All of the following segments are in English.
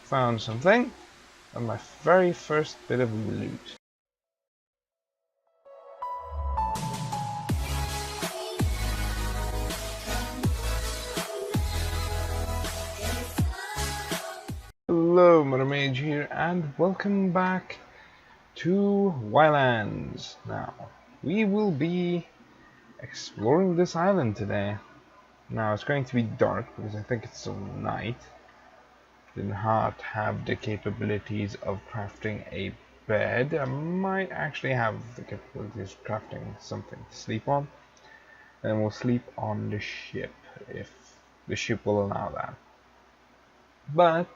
found something, and my very first bit of loot. Hello, Mage here, and welcome back to YLands. Now, we will be exploring this island today. Now, it's going to be dark because I think it's still night. Did not have the capabilities of crafting a bed. I might actually have the capabilities of crafting something to sleep on. And we'll sleep on the ship if the ship will allow that. But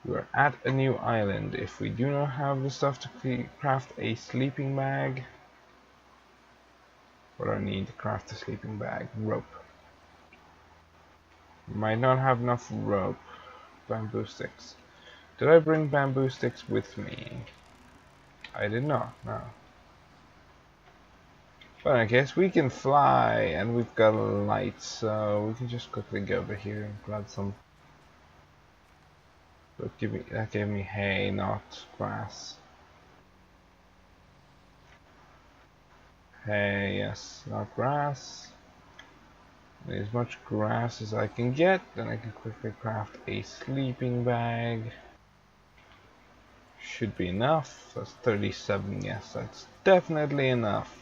we're at a new island. If we do not have the stuff to craft a sleeping bag, what do I need to craft a sleeping bag? Rope. Might not have enough rope. Bamboo sticks. Did I bring bamboo sticks with me? I did not, no. But I guess we can fly, and we've got a light, so we can just quickly go over here and grab some. But that gave me hay, not grass. Hay, yes, not grass. As much grass as I can get, then I can quickly craft a sleeping bag. Should be enough. That's 37, yes, that's definitely enough.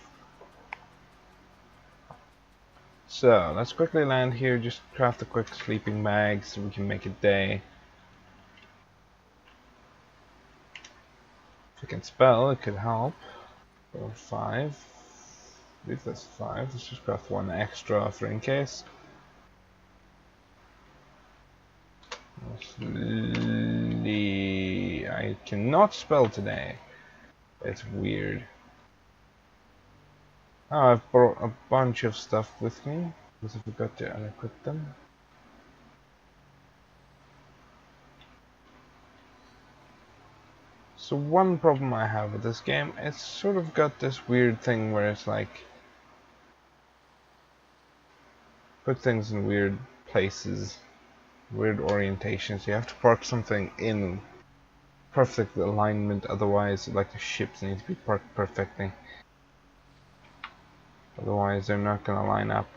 So let's quickly land here, just craft a quick sleeping bag so we can make a day. If I can spell, it could help. Or 5. I believe that's 5. Let's just craft one extra for in case. I cannot spell today. It's weird. Oh, I've brought a bunch of stuff with me because I forgot to unequip them. So one problem I have with this game, it's sort of got this weird thing where it's like put things in weird places, weird orientations. You have to park something in perfect alignment, otherwise like the ships need to be parked perfectly. Otherwise they're not gonna line up.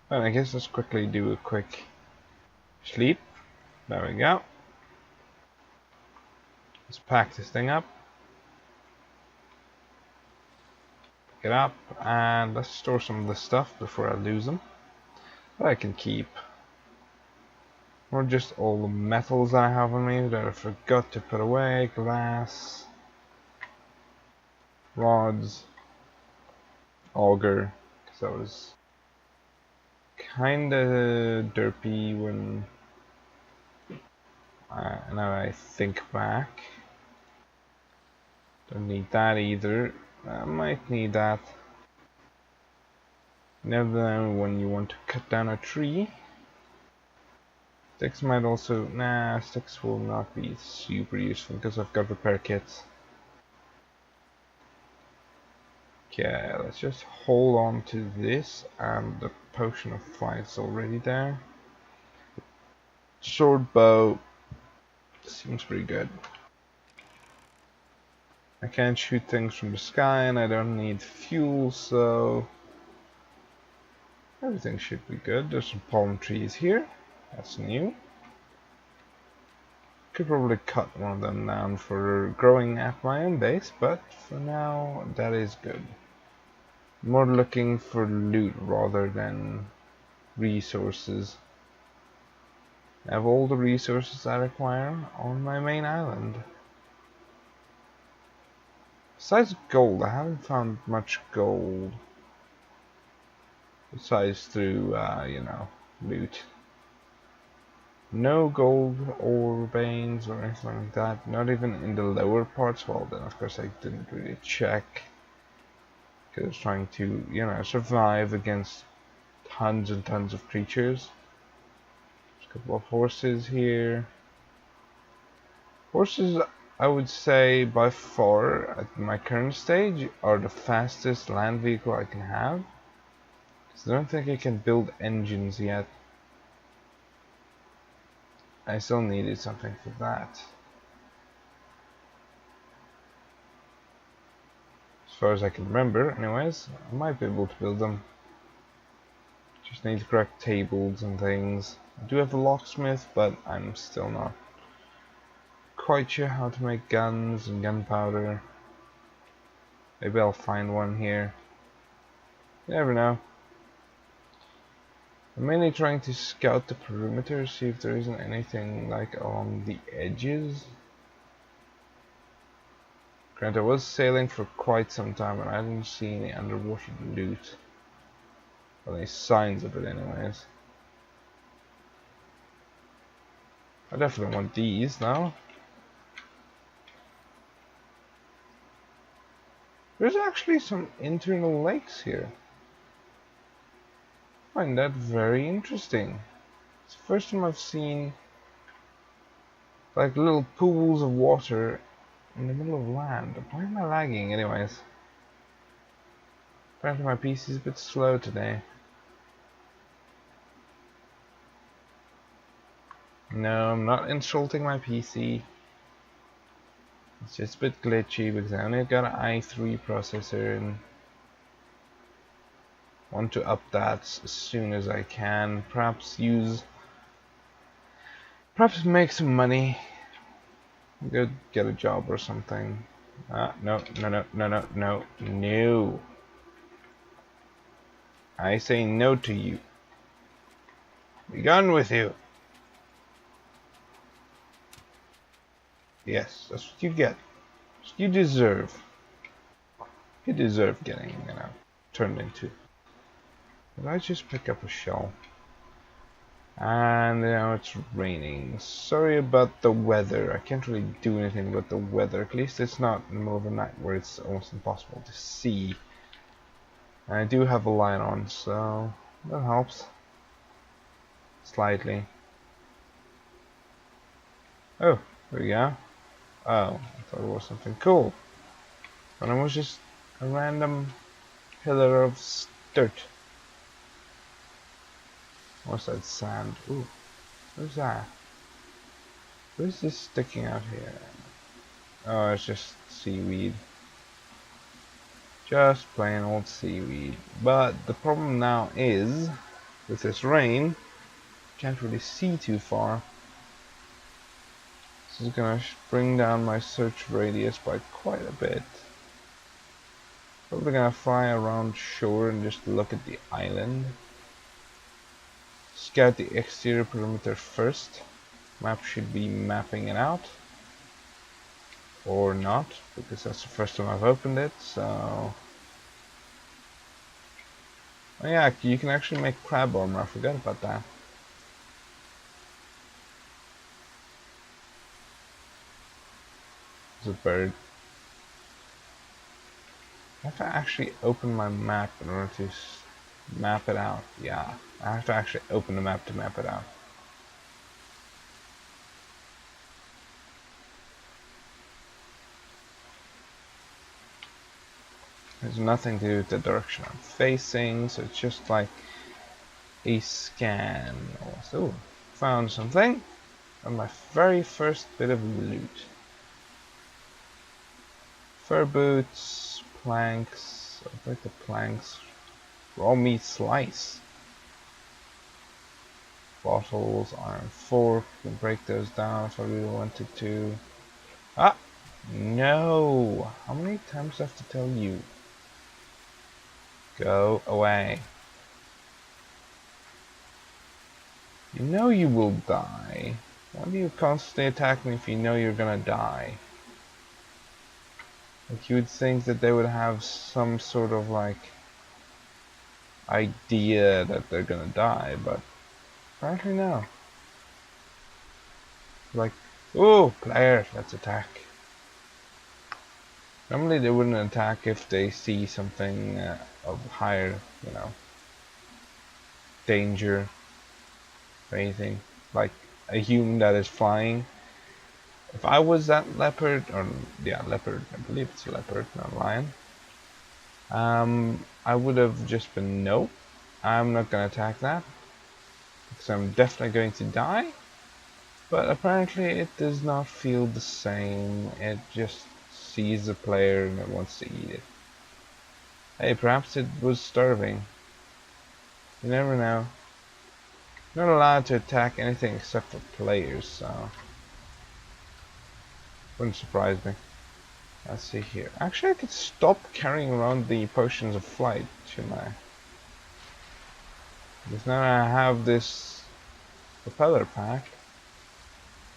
But I guess let's quickly do a quick sleep. There we go. Let's pack this thing up. Pick it up and let's store some of this stuff before I lose them. But I can keep. Or just all the metals that I have on me that I forgot to put away. Glass. Rods. Auger. Because that was kinda derpy when now I think back. Don't need that either. I might need that. Never know when you want to cut down a tree. Sticks might also... Nah, sticks will not be super useful because I've got repair kits. Okay, let's just hold on to this, and the potion of flight's already there. Sword bow seems pretty good. I can't shoot things from the sky and I don't need fuel, so everything should be good. There's some palm trees here. That's new. Could probably cut one of them down for growing at my own base, but for now that is good. More looking for loot rather than resources. I have all the resources I require on my main island. Besides gold, I haven't found much gold. Besides through, you know, loot. No gold or veins or anything like that. Not even in the lower parts. Well, then of course I didn't really check. Because I was trying to, you know, survive against tons and tons of creatures. There's a couple of horses here. Horses, I would say, by far, at my current stage, are the fastest land vehicle I can have. Because I don't think I can build engines yet. I still needed something for that. As far as I can remember, anyways, I might be able to build them. Just need the correct tables and things. I do have a locksmith, but I'm still not quite sure how to make guns and gunpowder. Maybe I'll find one here. You never know. I'm mainly trying to scout the perimeter, see if there isn't anything like along the edges. Granted, I was sailing for quite some time and I didn't see any underwater loot. Well, any signs of it anyways. I definitely want these now. There's actually some internal lakes here. I find that very interesting. It's the first time I've seen like little pools of water in the middle of land. Why am I lagging anyways? Apparently my PC is a bit slow today. No, I'm not insulting my PC. It's just a bit glitchy because I only got an i3 processor and want to up that as soon as I can. Perhaps make some money. Go get a job or something. No. I say no to you. Be gone with you. Yes, that's what you get. That's what you deserve. You deserve getting, turned into. Did I just pick up a shell? And now it's raining. Sorry about the weather. I can't really do anything about the weather. At least it's not in the middle of the night where it's almost impossible to see. And I do have a light on, so that helps. Slightly. Oh, there we go. Oh, I thought it was something cool. But it was just a random pillar of dirt. What's that sand? Ooh, what's that? What is this sticking out here? Oh, it's just seaweed. Just plain old seaweed. But the problem now is, with this rain, can't really see too far. This is gonna bring down my search radius by quite a bit. Probably gonna fly around shore and just look at the island. Scout the exterior perimeter first. Map should be mapping it out. Or not, because that's the first time I've opened it, so... Oh yeah, you can actually make crab armor, I forgot about that. There's a bird. I have to actually open my map in order to map it out. Yeah, I have to actually open the map to map it out. There's nothing to do with the direction I'm facing, so it's just like a scan. Also, found something on my very first bit of loot. Fur boots, planks, I'll break the planks, raw meat slice, bottles, iron fork, you can break those down if I really wanted to. Ah! No! How many times do I have to tell you? Go away. You know you will die. Why do you constantly attack me if you know you're gonna die? Like, you would think that they would have some sort of like idea that they're gonna die, but apparently no. Like, oh, player, let's attack. Normally they wouldn't attack if they see something of higher, danger or anything. Like a human that is flying. If I was that leopard, or yeah, leopard, I believe it's a leopard, not a lion. I would have just been, nope, I'm not gonna attack that, because I'm definitely going to die. But apparently it does not feel the same. It just sees the player and it wants to eat it. Hey, perhaps it was starving. You never know. Not allowed to attack anything except for players, so wouldn't surprise me. Let's see here. Actually, I could stop carrying around the potions of flight, shouldn't I? Because now I have this propeller pack.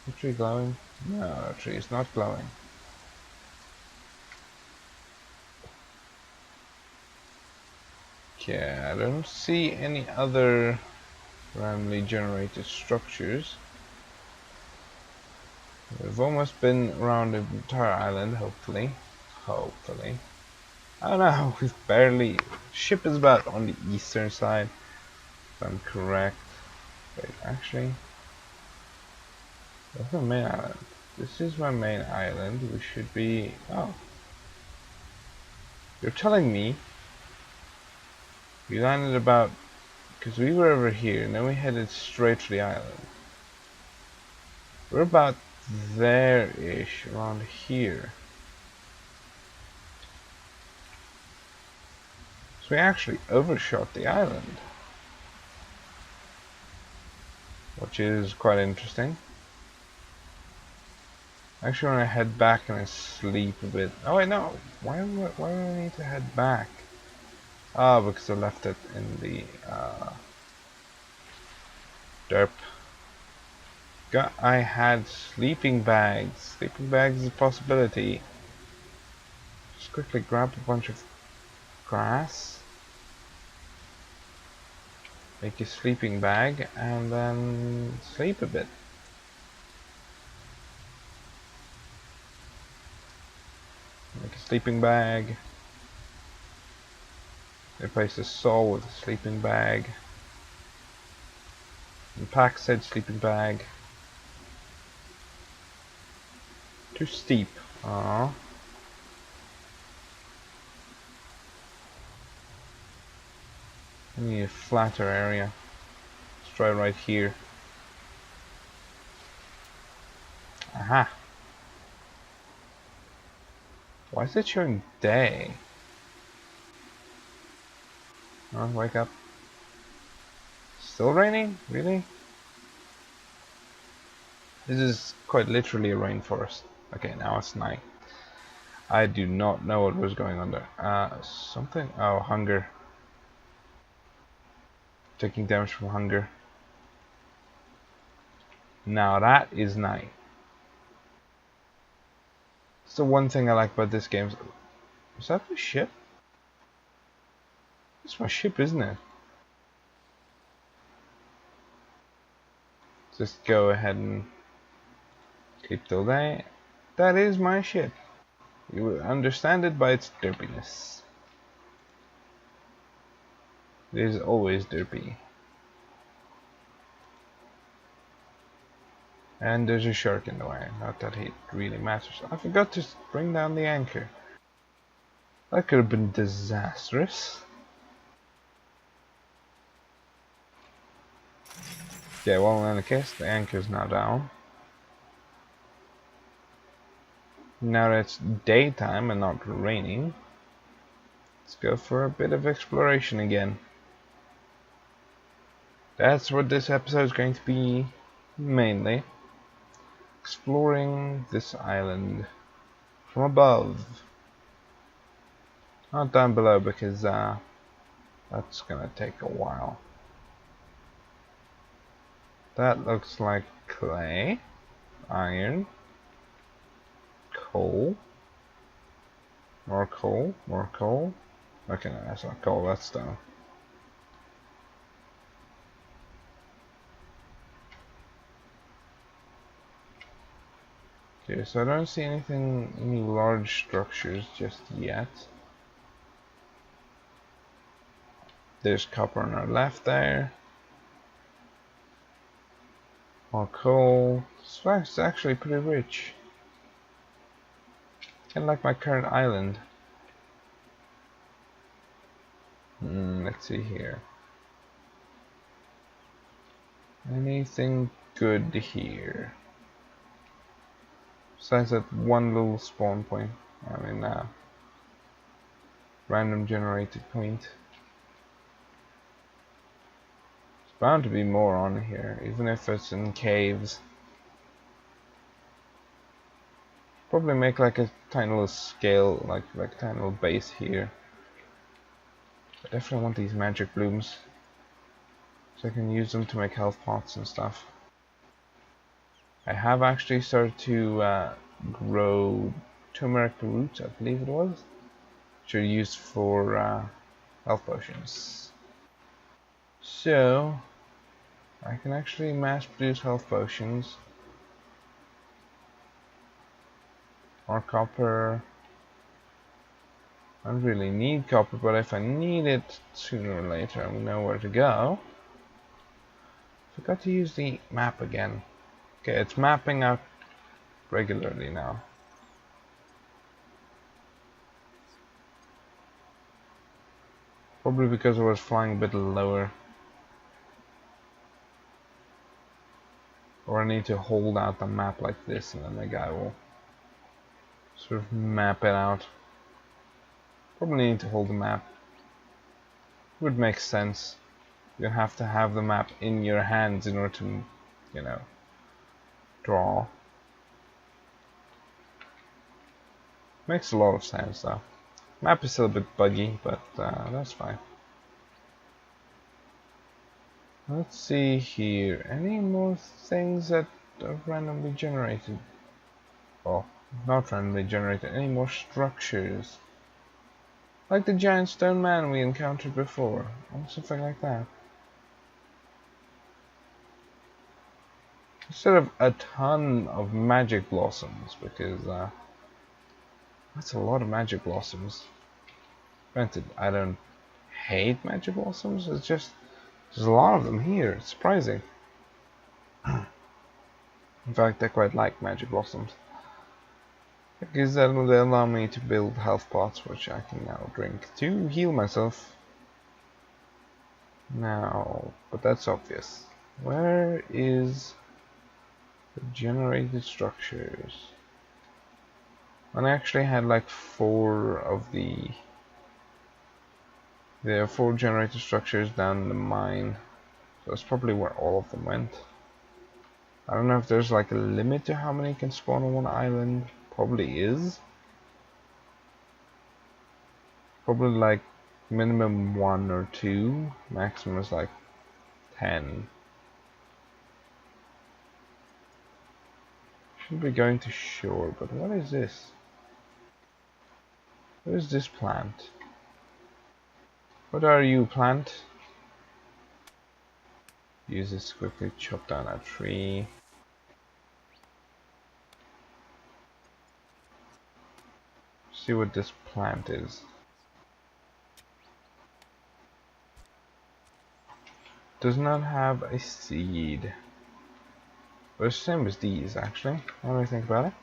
Is the tree glowing? No, the tree is not glowing. Okay, I don't see any other randomly generated structures. We've almost been around the entire island, hopefully. Hopefully. I don't know, we've barely... Ship is about on the eastern side, if I'm correct. Wait, actually... That's my main island. This is my main island. We should be... Oh. You're telling me we landed about... Because we were over here, and then we headed straight to the island. We're about there-ish, around here. So we actually overshot the island. Which is quite interesting. Actually, when I head back and I sleep a bit. Oh wait, no. Why do I need to head back? Ah, because I left it in the derp. I had sleeping bags. Sleeping bags is a possibility. Just quickly grab a bunch of grass. Make a sleeping bag and then sleep a bit. Make a sleeping bag. Replace the saw with a sleeping bag. And pack said sleeping bag. Too steep. Aww. I need a flatter area. Let's try right here. Aha. Why is it showing day? Oh, wake up. Still raining? Really? This is quite literally a rainforest. Okay, now it's night. I do not know what was going on there. Something. Oh, hunger. Taking damage from hunger. Now that is night. It's the one thing I like about this game. Is that the ship? It's my ship, isn't it? Just go ahead and sleep till day. That is my ship. You will understand it by its derpiness. It is always derpy. And there's a shark in the way. Not that it really matters. I forgot to bring down the anchor. That could have been disastrous. Okay, well in any case, the anchor is now down. Now that it's daytime and not raining, let's go for a bit of exploration again. That's what this episode is going to be, mainly. Exploring this island from above. Not down below because that's gonna take a while. That looks like clay, iron, coal, more coal, more coal. Okay, no, that's not coal, that's stone. Okay, so I don't see any large structures just yet. There's copper on our left there. More coal. It's actually pretty rich. Kind of like my current island. Let's see here. Anything good here? Besides that one little spawn point. I mean, random generated point. There's bound to be more on here, even if it's in caves. Probably make like a tiny little scale, like a tiny little base here. I definitely want these magic blooms, so I can use them to make health pots and stuff. I have actually started to grow turmeric roots, I believe it was, which are used for health potions. So I can actually mass produce health potions. More copper. I don't really need copper, but if I need it sooner or later, I will know where to go. Forgot to use the map again. Okay, it's mapping out regularly now. Probably because I was flying a bit lower. Or I need to hold out the map like this, and then the guy will sort of map it out. Probably need to hold the map. Would make sense. You have to have the map in your hands in order to, you know, draw. Makes a lot of sense though. Map is still a bit buggy, but that's fine. Let's see here. Any more things that are randomly generated? Well, not randomly generated. Any more structures? Like the giant stone man we encountered before, or something like that. Instead of a ton of magic blossoms, because that's a lot of magic blossoms. Granted, I don't hate magic blossoms, it's just there's a lot of them here, it's surprising. In fact, I quite like magic blossoms. Because that will allow me to build health pots, which I can now drink to heal myself. Now, but that's obvious. Where is the generated structures? And I actually had like 4 of the... There are 4 generated structures down in the mine. So that's probably where all of them went. I don't know if there's like a limit to how many can spawn on one island. Probably is. Probably like minimum 1 or 2. Maximum is like 10. Should be going to shore, but what is this? What is this plant? What are you, plant? Use this to quickly chop down a tree. See what this plant is. Does not have a seed. But it's the same as these, actually. Now that I think about it.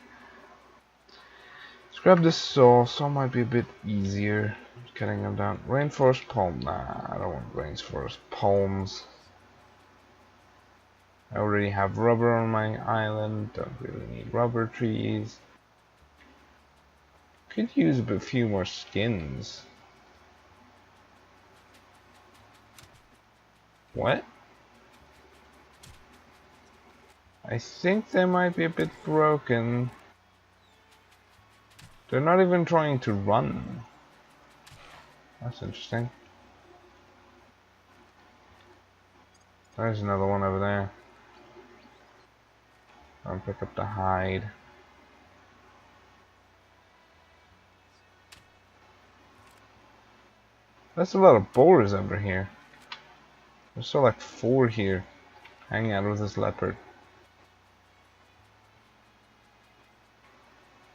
Let's grab this saw. Saw might be a bit easier cutting them down. Rainforest palm. Nah, I don't want rainforest palms. I already have rubber on my island. Don't really need rubber trees. Could use a few more skins. What? I think they might be a bit broken. They're not even trying to run. That's interesting. There's another one over there. I'll pick up the hide. That's a lot of boars over here. There's still like 4 here, hanging out with this leopard.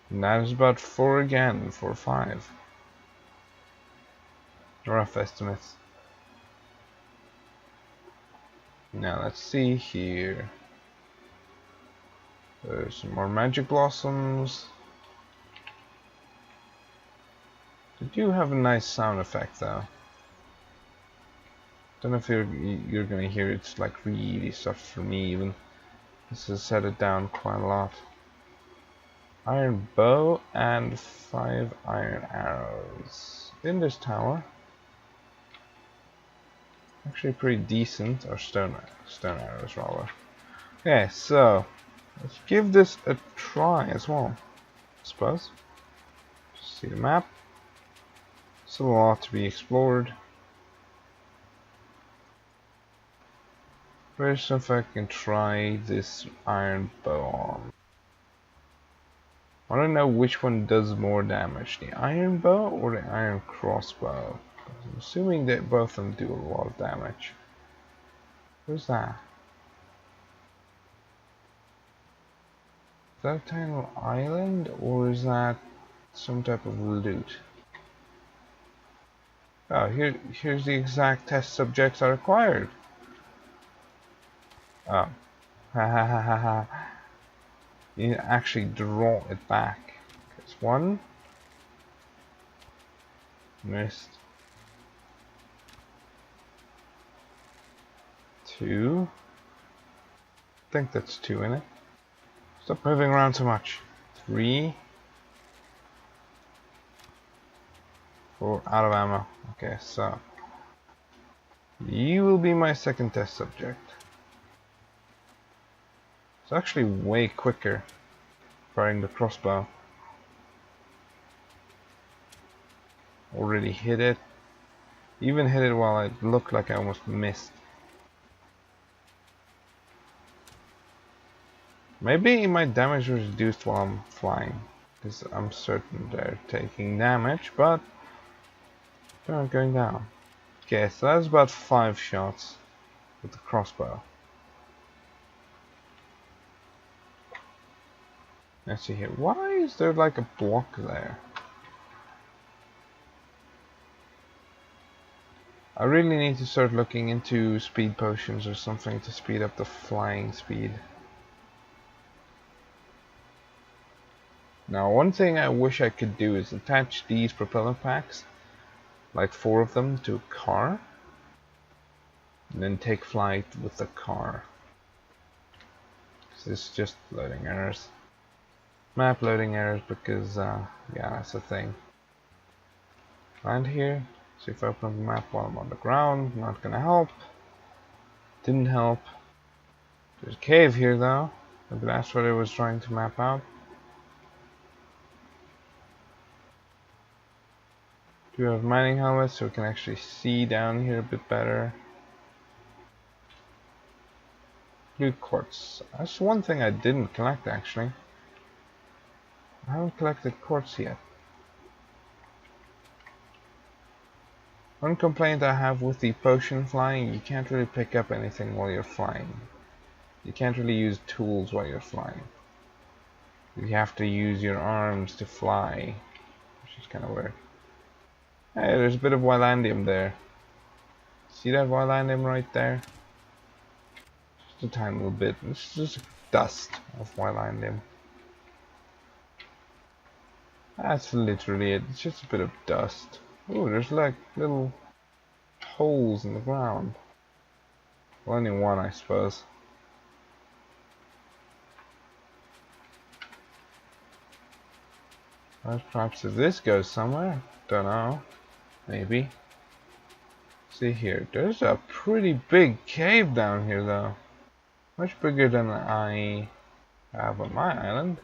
And that is about 4 again, 4 or 5. Rough estimates. Now let's see here. There's some more magic blossoms. They do have a nice sound effect though. Don't know if you're gonna hear it. It's like really soft for me even. This has set it down quite a lot. iron bow and 5 iron arrows in this tower. Actually pretty decent, or stone arrows rather. Okay, so let's give this a try as well, I suppose. Just see the map. Still a lot to be explored. First, if I can try this iron bow on. I don't know which one does more damage, the iron bow or the iron crossbow. I'm assuming that both of them do a lot of damage. What's that? Is that a tiny little island, or is that some type of loot? Oh, here's the exact test subjects I required. Oh, ha ha ha ha ha. You need to actually draw it back. It's one. Missed. 2. I think that's 2 in it. Stop moving around so much. 3. 4. Out of ammo. Okay, so you will be my second test subject. It's actually way quicker firing the crossbow. Already hit it. Even hit it while it looked like I almost missed. Maybe my damage was reduced while I'm flying, because I'm certain they're taking damage, but they're not going down. Okay, so that's about 5 shots with the crossbow. Let's see here. Why is there like a block there? I really need to start looking into speed potions or something to speed up the flying speed. Now, one thing I wish I could do is attach these propeller packs, like 4 of them, to a car, and then take flight with the car. This is just loading errors. Map loading errors because, yeah, that's the thing. Land here. See if I open up the map while I'm on the ground. Not gonna help. Didn't help. There's a cave here though. Maybe that's what I was trying to map out. Do have mining helmets so we can actually see down here a bit better. Blue quartz. That's one thing I didn't collect actually. I haven't collected quartz yet. One complaint I have with the potion flying, you can't really pick up anything while you're flying. You can't really use tools while you're flying. You have to use your arms to fly, which is kind of weird. Hey, there's a bit of YLandium there. See that YLandium right there? Just a tiny little bit. It's just dust of YLandium. That's literally it. It's just a bit of dust. Ooh, there's like little holes in the ground. Well, only one, I suppose. Perhaps if this goes somewhere, don't know. Maybe. See here, there's a pretty big cave down here though. Much bigger than I have on my island.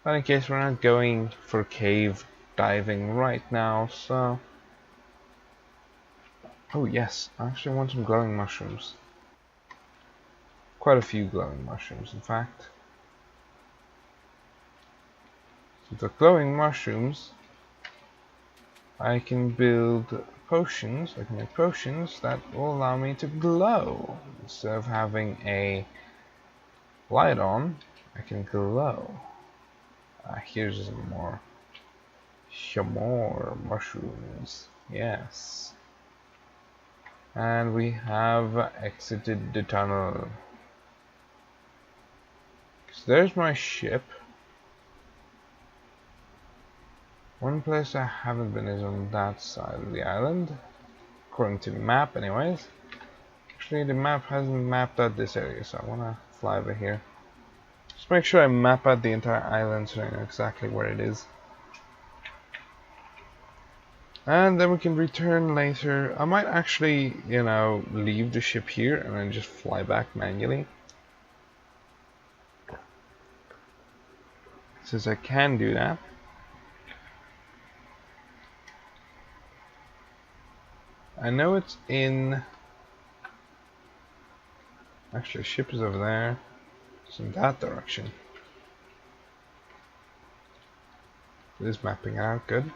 But in case we're not going for cave diving right now, so... Oh yes, I actually want some glowing mushrooms. Quite a few glowing mushrooms, in fact. With the glowing mushrooms, I can build potions. I can make potions that will allow me to glow. Instead of having a light on, I can glow. Here's some more mushrooms. Yes. And we have exited the tunnel. So there's my ship. One place I haven't been is on that side of the island, according to the map anyways. Actually the map hasn't mapped out this area, so I want to fly over here. Just make sure I map out the entire island so I know exactly where it is. And then we can return later. I might actually, you know, leave the ship here and then just fly back manually. Since I can do that. I know it's in... Actually, the ship is over there. It's in that direction. It is mapping out, good.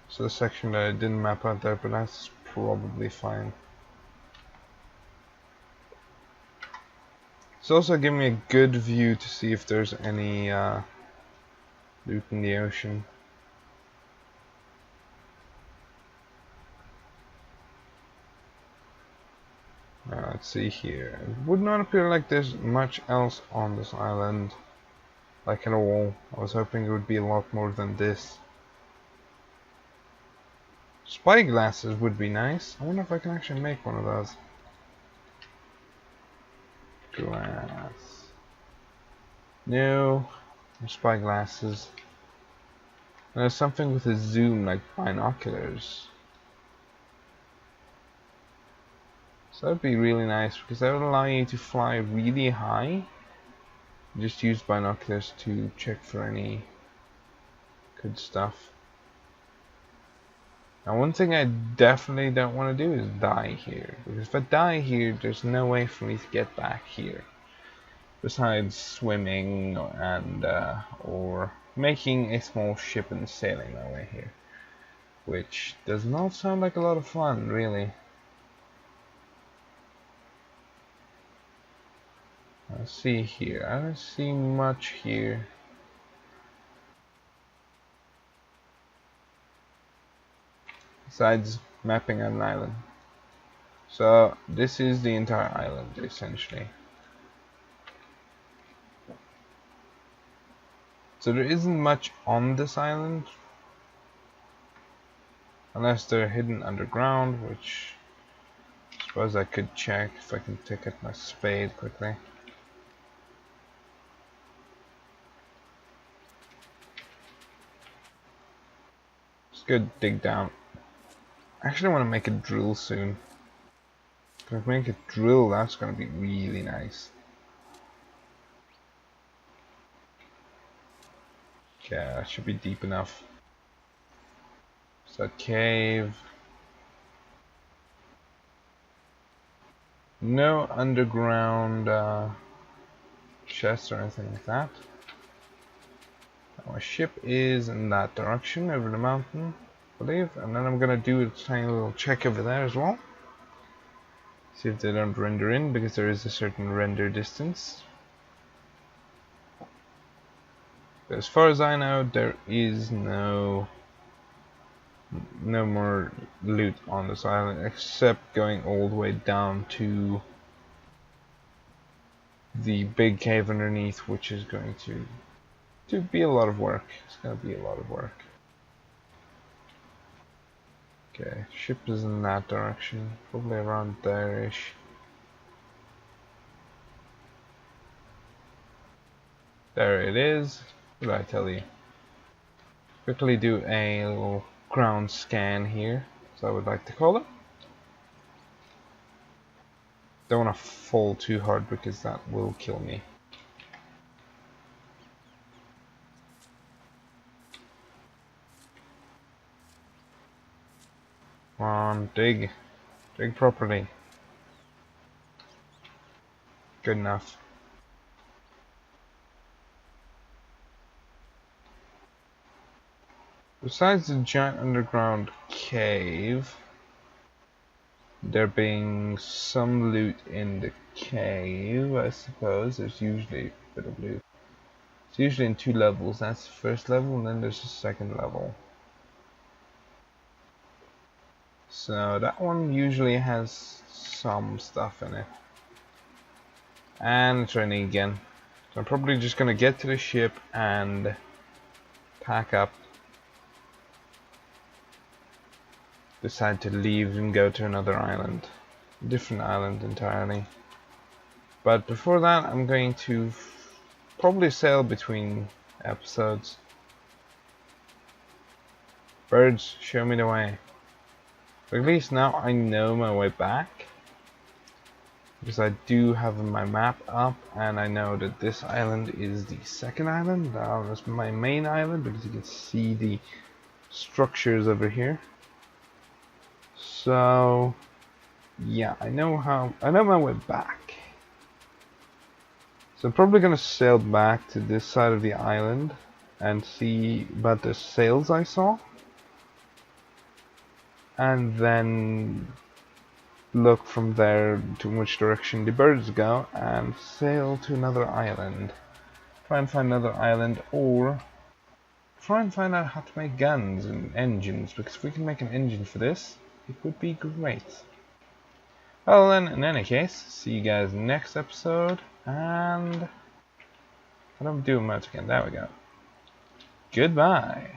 So the section that I didn't map out there, but that's probably fine. It's also giving me a good view to see if there's any loot in the ocean. Let's see here. It would not appear like there's much else on this island. Like at all. I was hoping it would be a lot more than this. Spy glasses would be nice. I wonder if I can actually make one of those. Glass. No. Spy glasses. There's something with a zoom like binoculars. So that would be really nice because that would allow you to fly really high. Just use binoculars to check for any good stuff. Now one thing I definitely don't want to do is die here. Because if I die here, there's no way for me to get back here. Besides swimming and or making a small ship and sailing my way here. Which does not sound like a lot of fun, really. Let's see here. I don't see much here. Besides mapping an island. So this is the entire island essentially. So there isn't much on this island. Unless they're hidden underground, which I suppose I could check if I can take out my spade quickly. Good dig down. I actually want to make a drill soon. If I make a drill, that's going to be really nice. Okay, that should be deep enough. So that cave. No underground chests or anything like that. My ship is in that direction over the mountain, I believe, and then I'm gonna do a tiny little check over there as well. See if they don't render in, because there is a certain render distance. But as far as I know, there is no more loot on this island, except going all the way down to the big cave underneath, which is going to be a lot of work. It's going to be a lot of work. Okay, ship is in that direction, probably around there-ish. There it is. What did I tell you? Quickly do a little ground scan here, so I would like to call it. Don't want to fall too hard because that will kill me. Come on, dig. Dig properly. Good enough. Besides the giant underground cave, there being some loot in the cave, I suppose. There's usually a bit of loot. It's usually in 2 levels. That's the first level, and then there's a second level. So that one usually has some stuff in it. And it's raining again. So I'm probably just gonna get to the ship and pack up. Decide to leave and go to another island. Different island entirely. But before that, I'm going to probably sail between episodes. Birds, show me the way. But at least now I know my way back. Because I do have my map up, and I know that this island is the second island. That was my main island, because you can see the structures over here. So yeah, I know my way back. So I'm probably gonna sail back to this side of the island and see about the sails I saw, and then look from there to which direction the birds go and sail to another island. Try and find another island, or try and find out how to make guns and engines, because if we can make an engine for this, it would be great. Well then, in any case, see you guys next episode, and I don't do much again. There we go. Goodbye.